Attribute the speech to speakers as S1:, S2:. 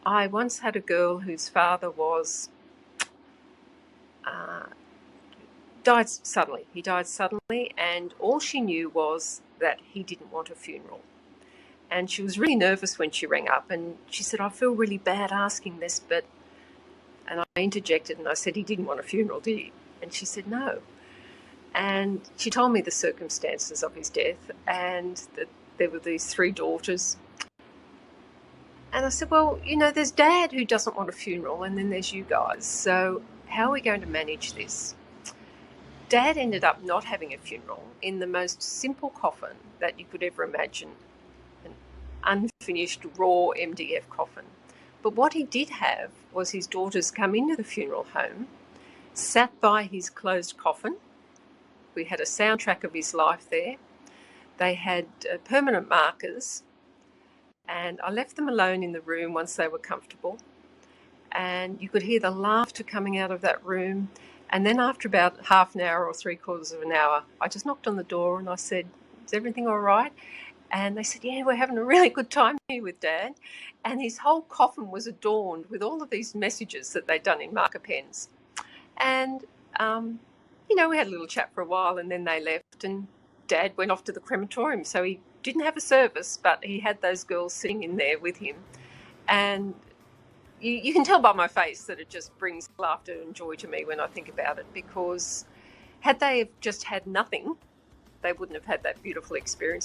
S1: I once had a girl whose father was died suddenly. He died suddenly, and all she knew was that he didn't want a funeral. And she was really nervous when she rang up, and she said, "I feel really bad asking this, but..." And I interjected and I said, "He didn't want a funeral, did he?" And she said, "No." And she told me the circumstances of his death, and that there were these three daughters. And I said, "Well, there's Dad who doesn't want a funeral, and then there's you guys. So how are we going to manage this?" Dad ended up not having a funeral in the most simple coffin that you could ever imagine, an unfinished raw MDF coffin. But what he did have was his daughters come into the funeral home, sat by his closed coffin. We had a soundtrack of his life there. They had permanent markers, and I left them alone in the room once they were comfortable. And you could hear the laughter coming out of that room. And then after about half an hour or 3/4 of an hour, I just knocked on the door and I said, "Is everything all right?" And they said, "Yeah, we're having a really good time here with Dad." And his whole coffin was adorned with all of these messages that they'd done in marker pens. And, we had a little chat for a while, and then they left, and Dad went off to the crematorium. So he didn't have a service, but he had those girls sitting in there with him. And you can tell by my face that it just brings laughter and joy to me when I think about it, because had they just had nothing, they wouldn't have had that beautiful experience